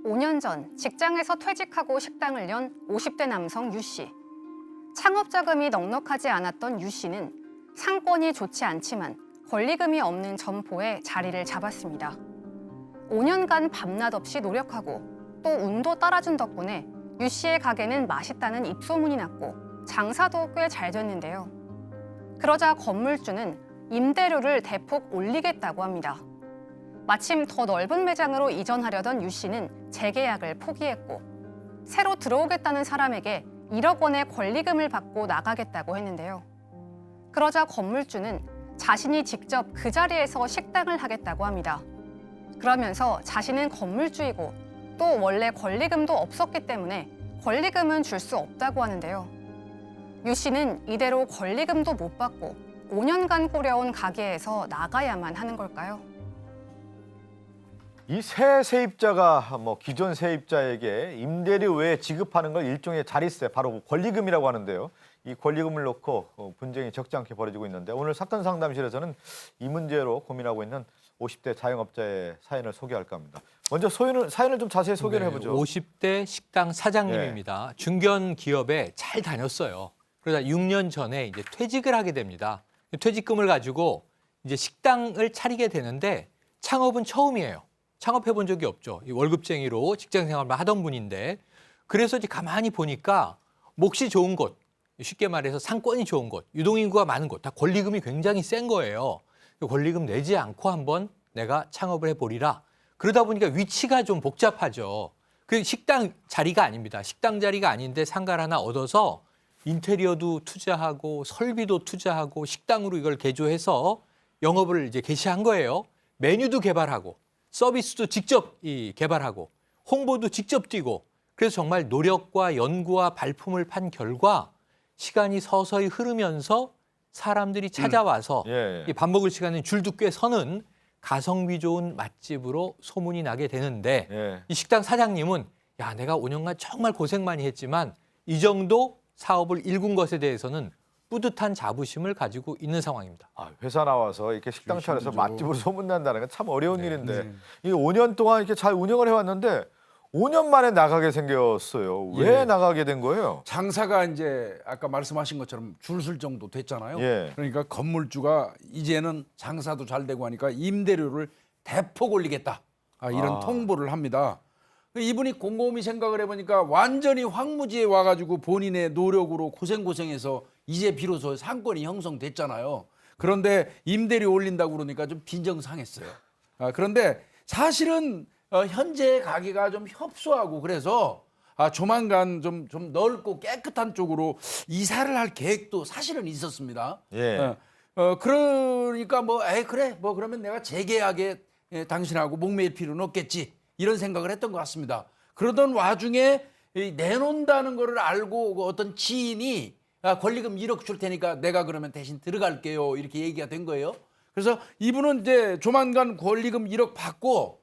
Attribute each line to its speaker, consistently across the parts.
Speaker 1: 5년 전 직장에서 퇴직하고 식당을 연 50대 남성 유 씨. 창업 자금이 넉넉하지 않았던 유 씨는 상권이 좋지 않지만 권리금이 없는 점포에 자리를 잡았습니다. 5년간 밤낮 없이 노력하고 또 운도 따라준 덕분에 유 씨의 가게는 맛있다는 입소문이 났고 장사도 꽤 잘 됐는데요. 그러자 건물주는 임대료를 대폭 올리겠다고 합니다. 마침 더 넓은 매장으로 이전하려던 유 씨는 재계약을 포기했고 새로 들어오겠다는 사람에게 1억 원의 권리금을 받고 나가겠다고 했는데요. 그러자 건물주는 자신이 직접 그 자리에서 식당을 하겠다고 합니다. 그러면서 자신은 건물주이고 또 원래 권리금도 없었기 때문에 권리금은 줄 수 없다고 하는데요. 유 씨는 이대로 권리금도 못 받고 5년간 꾸려온 가게에서 나가야만 하는 걸까요?
Speaker 2: 이 새 세입자가 기존 세입자에게 임대료 외에 지급하는 걸 일종의 자리세, 바로 권리금이라고 하는데요. 이 권리금을 놓고 분쟁이 적지 않게 벌어지고 있는데 오늘 사건 상담실에서는 이 문제로 고민하고 있는 50대 자영업자의 사연을 소개할까 합니다. 먼저 사연을 좀 자세히 소개를 해보죠.
Speaker 3: 50대 식당 사장님입니다. 중견 기업에 잘 다녔어요. 그러다 6년 전에 이제 퇴직을 하게 됩니다. 퇴직금을 가지고 이제 식당을 차리게 되는데 창업은 처음이에요. 창업해 본 적이 없죠. 이 월급쟁이로 직장 생활만 하던 분인데 그래서 이제 가만히 보니까 몫이 좋은 곳, 쉽게 말해서 상권이 좋은 곳, 유동인구가 많은 곳, 다 권리금이 굉장히 센 거예요. 권리금 내지 않고 한번 내가 창업을 해보리라. 그러다 보니까 위치가 좀 복잡하죠. 그 식당 자리가 아닙니다. 식당 자리가 아닌데 상가를 하나 얻어서 인테리어도 투자하고 설비도 투자하고 식당으로 이걸 개조해서 영업을 이제 개시한 거예요. 메뉴도 개발하고 서비스도 직접 개발하고 홍보도 직접 뛰고 그래서 정말 노력과 연구와 발품을 판 결과 시간이 서서히 흐르면서 사람들이 찾아와서 이 밥 먹을 시간에 줄도 꽤 서는 가성비 좋은 맛집으로 소문이 나게 되는데 이 식당 사장님은 야, 내가 5년간 정말 고생 많이 했지만 이 정도 사업을 일군 것에 대해서는 뿌듯한 자부심을 가지고 있는 상황입니다.
Speaker 2: 회사 나와서 이렇게 식당 차려서 맛집으로 소문난다는 건 참 어려운 일인데 이 5년 동안 이렇게 잘 운영을 해왔는데 5년 만에 나가게 생겼어요. 왜 나가게 된 거예요?
Speaker 4: 장사가 이제 아까 말씀하신 것처럼 줄 설 정도 됐잖아요. 그러니까 건물주가 이제는 장사도 잘 되고 하니까 임대료를 대폭 올리겠다. 이런 통보를 합니다. 이분이 곰곰이 생각을 해보니까 완전히 황무지에 와가지고 본인의 노력으로 고생해서 이제 비로소 상권이 형성됐잖아요. 그런데 임대료 올린다고 그러니까 좀 빈정상했어요. 그런데 사실은 현재 가게가 좀 협소하고 그래서 조만간 좀 넓고 깨끗한 쪽으로 이사를 할 계획도 사실은 있었습니다. 그러니까 그래 그러면 내가 재계약에 당신하고 목매일 필요는 없겠지 이런 생각을 했던 것 같습니다. 그러던 와중에 내놓는다는 거를 알고 어떤 지인이 권리금 1억 줄 테니까 내가 그러면 대신 들어갈게요 이렇게 얘기가 된 거예요. 그래서 이분은 이제 조만간 권리금 1억 받고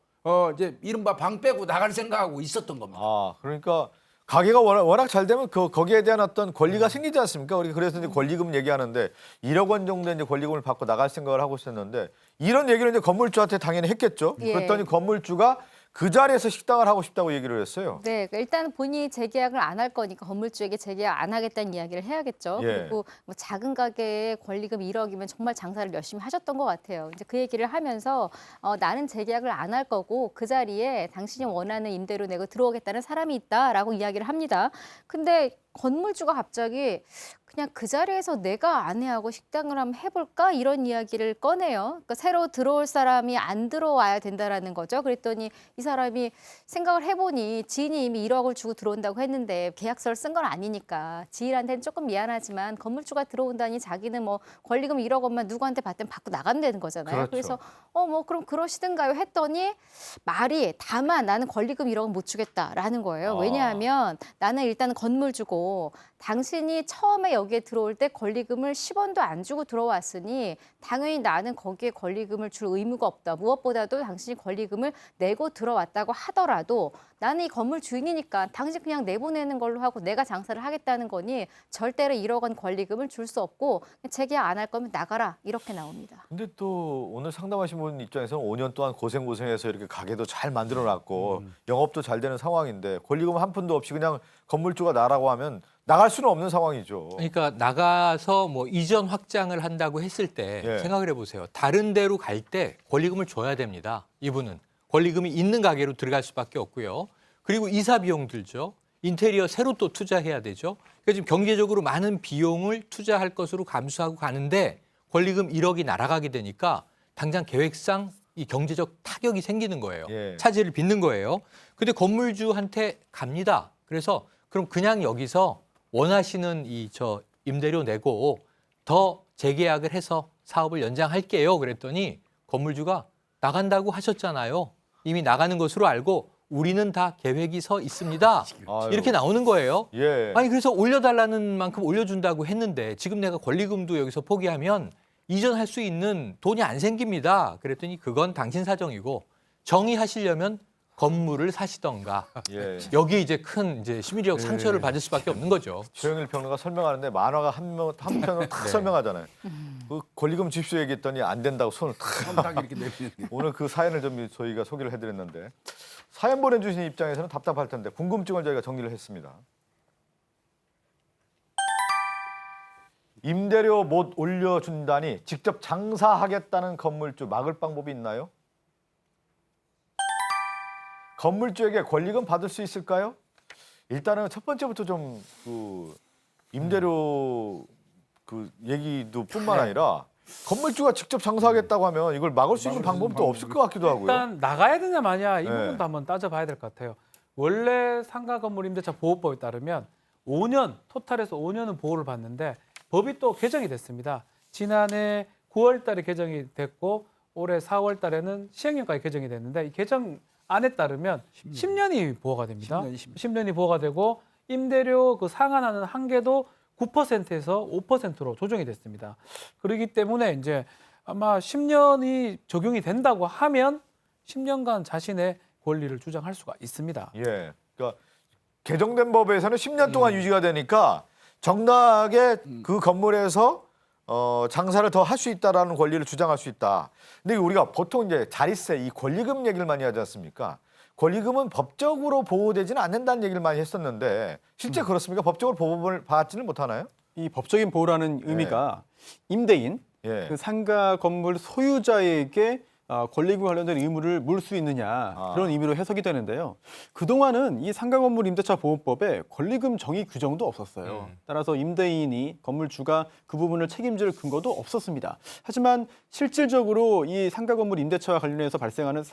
Speaker 4: 이제 이른바 방 빼고 나갈 생각하고 있었던 겁니다.
Speaker 2: 그러니까 가게가 워낙 잘 되면 거기에 대한 어떤 권리가 생기지 않습니까? 우리가 그래서 이제 권리금 얘기하는데 1억 원 정도의 이제 권리금을 받고 나갈 생각을 하고 있었는데 이런 얘기를 이제 건물주한테 당연히 했겠죠. 그랬더니 건물주가 그 자리에서 식당을 하고 싶다고 얘기를 했어요.
Speaker 5: 네, 일단 본인이 재계약을 안 할 거니까 건물주에게 재계약 안 하겠다는 이야기를 해야겠죠. 그리고 뭐 작은 가게에 권리금 1억이면 정말 장사를 열심히 하셨던 것 같아요. 이제 그 얘기를 하면서 나는 재계약을 안 할 거고 그 자리에 당신이 원하는 임대료 내고 들어오겠다는 사람이 있다라고 이야기를 합니다. 근데 건물주가 갑자기 그냥 그 자리에서 내가 아내하고 식당을 한번 해볼까 이런 이야기를 꺼내요. 그러니까 새로 들어올 사람이 안 들어와야 된다라는 거죠. 그랬더니 이 사람이 생각을 해보니 지인이 이미 1억을 주고 들어온다고 했는데 계약서를 쓴 건 아니니까 지인한테는 조금 미안하지만 건물주가 들어온다니 자기는 뭐 권리금 1억 원만 누구한테 받든 받고 나가면 되는 거잖아요. 그래서 그럼 그러시든가요 했더니 말이 다만 나는 권리금 1억은 못 주겠다라는 거예요. 왜냐하면 나는 일단 건물주고 당신이 처음에 여기에 들어올 때 권리금을 10원도 안 주고 들어왔으니 당연히 나는 거기에 권리금을 줄 의무가 없다. 무엇보다도 당신이 권리금을 내고 들어왔다고 하더라도 나는 이 건물 주인이니까 당신 그냥 내보내는 걸로 하고 내가 장사를 하겠다는 거니 절대로 1억 원 권리금을 줄 수 없고 재계약 안 할 거면 나가라 이렇게 나옵니다.
Speaker 2: 근데 또 오늘 상담하신 분 입장에서는 5년 동안 고생해서 이렇게 가게도 잘 만들어놨고 영업도 잘 되는 상황인데 권리금 한 푼도 없이 그냥 건물주가 나라고 하면 나갈 수는 없는 상황이죠.
Speaker 3: 그러니까 나가서 뭐 이전 확장을 한다고 했을 때
Speaker 2: 예.
Speaker 3: 생각을 해보세요. 다른 데로 갈 때 권리금을 줘야 됩니다. 이분은 권리금이 있는 가게로 들어갈 수밖에 없고요. 그리고 이사 비용 들죠. 인테리어 새로 또 투자해야 되죠. 그러니까 지금 경제적으로 많은 비용을 투자할 것으로 감수하고 가는데 권리금 1억이 날아가게 되니까 당장 계획상 이 경제적 타격이 생기는 거예요.
Speaker 2: 예.
Speaker 3: 차질을 빚는 거예요. 근데 건물주한테 갑니다. 그래서 그럼 그냥 여기서 원하시는 임대료 내고 더 재계약을 해서 사업을 연장할게요. 그랬더니 건물주가 나간다고 하셨잖아요. 이미 나가는 것으로 알고 우리는 다 계획이 서 있습니다.
Speaker 2: 아유.
Speaker 3: 이렇게 나오는 거예요.
Speaker 2: 예.
Speaker 3: 아니 그래서 올려달라는 만큼 올려준다고 했는데 지금 내가 권리금도 여기서 포기하면 이전할 수 있는 돈이 안 생깁니다. 그랬더니 그건 당신 사정이고 정의하시려면 건물을 사시던가.
Speaker 2: 예.
Speaker 3: 여기에 이제 큰 심리적 상처를 받을 수밖에 없는 거죠.
Speaker 2: 최영일 평론가 설명하는데 만화가 한 편으로 탁 설명하잖아요. 그 권리금 줍쇼 얘기했더니 안 된다고 손을 탁.
Speaker 4: 딱 이렇게 내리는 게.
Speaker 2: 오늘 그 사연을 좀 저희가 소개를 해드렸는데 사연 보내주신 입장에서는 답답할 텐데 궁금증을 저희가 정리를 했습니다. 임대료 못 올려준다니 직접 장사하겠다는 건물주 막을 방법이 있나요? 건물주에게 권리금 받을 수 있을까요? 일단은 첫 번째부터 좀 그 임대료 그 얘기도 뿐만 아니라 건물주가 직접 장사하겠다고 하면 이걸 막을 수 있는 방법도 없을 것 같기도 하고요.
Speaker 6: 일단 나가야 되냐 마냐 이
Speaker 2: 네.
Speaker 6: 부분도 한번 따져봐야 될 것 같아요. 원래 상가건물임대차 보호법에 따르면 5년 토탈에서 5년은 보호를 받는데 법이 또 개정이 됐습니다. 지난해 9월 달에 개정이 됐고 올해 4월 달에는 시행령까지 개정이 됐는데 이 개정안에 따르면 10년이 보호가 됩니다. 10년이 보호가 되고 임대료 그 상한하는 한계도 9%에서 5%로 조정이 됐습니다. 그렇기 때문에 이제 아마 10년이 적용이 된다고 하면 10년간 자신의 권리를 주장할 수가 있습니다.
Speaker 2: 예. 그러니까 개정된 법에서는 10년 동안 유지가 되니까 정당하게 그 건물에서 장사를 더 할 수 있다라는 권리를 주장할 수 있다. 근데 우리가 보통 이제 자릿세 이 권리금 얘기를 많이 하지 않습니까? 권리금은 법적으로 보호되지는 않는다는 얘기를 많이 했었는데 실제 그렇습니까? 법적으로 보호를 받지는 못하나요?
Speaker 7: 이 법적인 보호라는 의미가 임대인,
Speaker 2: 예.
Speaker 7: 그 상가 건물 소유자에게 권리금 관련된 의무를 물 수 있느냐 그런 의미로 해석이 되는데요. 그동안은 이 상가 건물 임대차 보호법에 권리금 정의 규정도 없었어요. 따라서 임대인이 건물주가 그 부분을 책임질 근거도 없었습니다. 하지만 실질적으로 이 상가 건물 임대차와 관련해서 발생하는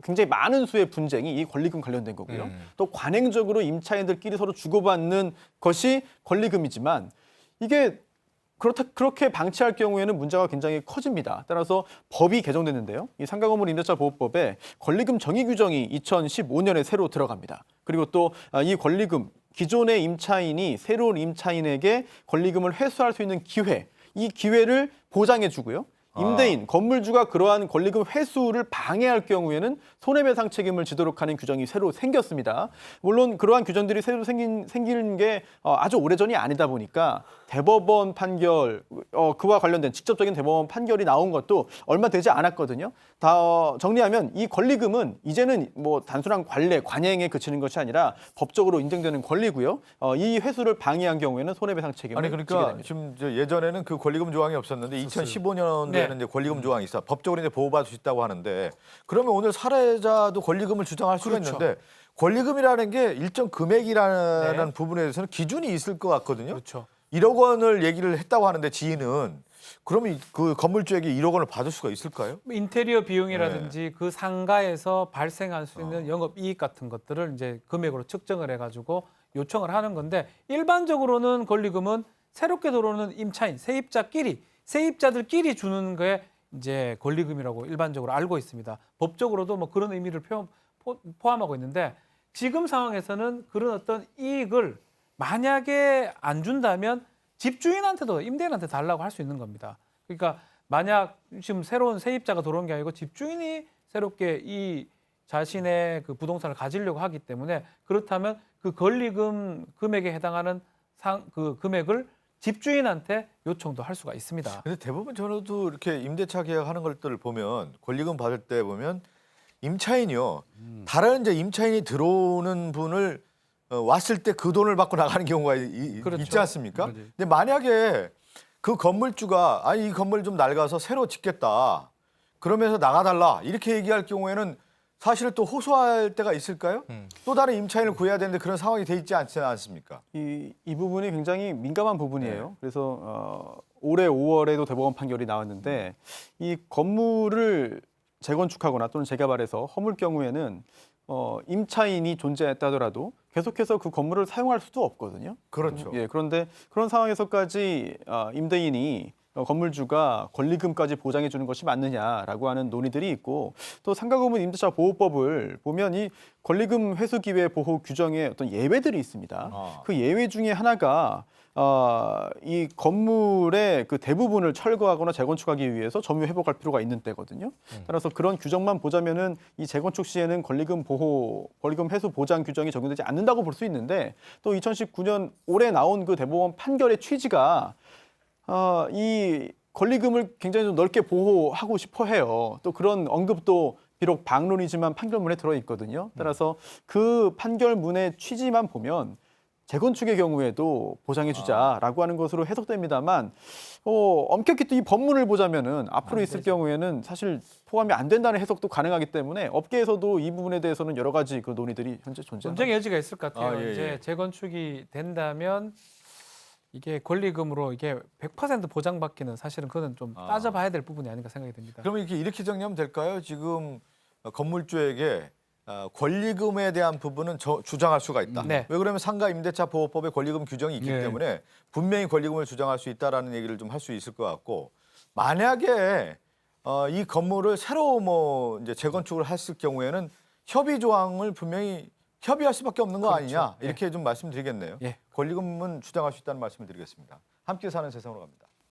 Speaker 7: 굉장히 많은 수의 분쟁이 이 권리금 관련된 거고요. 또 관행적으로 임차인들끼리 서로 주고받는 것이 권리금이지만 이게 그렇게 방치할 경우에는 문제가 굉장히 커집니다. 따라서 법이 개정됐는데요. 이 상가건물 임대차 보호법에 권리금 정의 규정이 2015년에 새로 들어갑니다. 그리고 또 이 권리금 기존의 임차인이 새로운 임차인에게 권리금을 회수할 수 있는 기회, 이 기회를 보장해 주고요. 임대인, 건물주가 그러한 권리금 회수를 방해할 경우에는 손해배상 책임을 지도록 하는 규정이 새로 생겼습니다. 물론 그러한 규정들이 새로 생기는 게 아주 오래전이 아니다 보니까 대법원 판결, 그와 관련된 직접적인 대법원 판결이 나온 것도 얼마 되지 않았거든요. 다 정리하면 이 권리금은 이제는 뭐 단순한 관행에 그치는 것이 아니라 법적으로 인정되는 권리고요. 이 회수를 방해한 경우에는 손해배상 책임을
Speaker 2: 아니
Speaker 7: 지게
Speaker 2: 그러니까
Speaker 7: 됩니다.
Speaker 2: 지금 예전에는 그 권리금 조항이 없었는데 2015년도에는
Speaker 6: 네.
Speaker 2: 이제 권리금 조항이 있어. 법적으로 이제 보호받을 수 있다고 하는데 그러면 오늘 사례자도 권리금을 주장할 수가
Speaker 6: 그렇죠.
Speaker 2: 있는데 권리금이라는 게 일정 금액이라는
Speaker 6: 네.
Speaker 2: 부분에 대해서는 기준이 있을 것 같거든요.
Speaker 6: 그렇죠.
Speaker 2: 1억 원을 얘기를 했다고 하는데 지인은 그러면 그 건물주에게 1억 원을 받을 수가 있을까요?
Speaker 6: 인테리어 비용이라든지 그 상가에서 발생할 수 있는 영업 이익 같은 것들을 이제 금액으로 측정을 해가지고 요청을 하는 건데 일반적으로는 권리금은 새롭게 들어오는 임차인, 세입자들끼리 주는 게 이제 권리금이라고 일반적으로 알고 있습니다. 법적으로도 뭐 그런 의미를 포함하고 있는데 지금 상황에서는 그런 어떤 이익을 만약에 안 준다면 집주인한테도 임대인한테 달라고 할 수 있는 겁니다. 그러니까 만약 지금 새로운 세입자가 들어온 게 아니고 집주인이 새롭게 이 자신의 그 부동산을 가지려고 하기 때문에 그렇다면 그 권리금 금액에 해당하는 그 금액을 집주인한테 요청도 할 수가 있습니다.
Speaker 2: 근데 대부분 저도 이렇게 임대차 계약하는 것들을 보면 권리금 받을 때 보면 임차인이요. 다른 이제 임차인이 들어오는 분을 왔을 때 그 돈을 받고 나가는 경우가
Speaker 6: 그렇죠.
Speaker 2: 있지 않습니까?
Speaker 4: 그렇지.
Speaker 2: 근데 만약에 그 건물주가 아니 이 건물 좀 낡아서 새로 짓겠다. 그러면서 나가달라 이렇게 얘기할 경우에는 사실 또 호소할 때가 있을까요? 또 다른 임차인을 구해야 되는데 그런 상황이 돼 있지 않습니까?
Speaker 7: 이 부분이 굉장히 민감한 부분이에요. 그래서 올해 5월에도 대법원 판결이 나왔는데 이 건물을 재건축하거나 또는 재개발해서 허물 경우에는 임차인이 존재했다 하더라도 계속해서 그 건물을 사용할 수도 없거든요.
Speaker 2: 그렇죠.
Speaker 7: 예, 그런데 그런 상황에서까지 임대인이 건물주가 권리금까지 보장해 주는 것이 맞느냐라고 하는 논의들이 있고 또 상가건물 임대차 보호법을 보면 이 권리금 회수 기회 보호 규정에 어떤 예외들이 있습니다. 그 예외 중에 하나가 이 건물의 그 대부분을 철거하거나 재건축하기 위해서 점유 회복할 필요가 있는 때거든요. 따라서 그런 규정만 보자면은 이 재건축 시에는 권리금 회수 보장 규정이 적용되지 않는다고 볼 수 있는데 또 2019년 올해 나온 그 대법원 판결의 취지가 이 권리금을 굉장히 좀 넓게 보호하고 싶어 해요. 또 그런 언급도 비록 반론이지만 판결문에 들어 있거든요. 따라서 그 판결문의 취지만 보면 재건축의 경우에도 보장해주자라고 하는 것으로 해석됩니다만 엄격히 또 이 법문을 보자면은 앞으로 있을 경우에는 사실 포함이 안 된다는 해석도 가능하기 때문에 업계에서도 이 부분에 대해서는 여러 가지 그 논의들이 현재 존재합니다.
Speaker 6: 논쟁의 여지가 있을 것 같아요.
Speaker 2: 예,
Speaker 6: 이제
Speaker 2: 예.
Speaker 6: 재건축이 된다면 이게 권리금으로 이게 100% 보장받기는 사실은 그건 좀 따져봐야 될 부분이 아닌가 생각이 듭니다.
Speaker 2: 그러면 이렇게 정리하면 될까요? 지금 건물주에게 권리금에 대한 부분은 주장할 수가 있다.
Speaker 6: 네.
Speaker 2: 왜 그러면 상가 임대차 보호법에 권리금 규정이 있기
Speaker 4: 네.
Speaker 2: 때문에 분명히 권리금을 주장할 수 있다라는 얘기를 좀 할 수 있을 것 같고 만약에 이 건물을 새로 이제 재건축을 했을 경우에는 협의 조항을 분명히 협의할 수밖에 없는 거 아니냐 이렇게 좀 말씀드리겠네요.
Speaker 6: 예.
Speaker 2: 권리금은 주장할 수 있다는 말씀을 드리겠습니다. 함께 사는 세상으로 갑니다.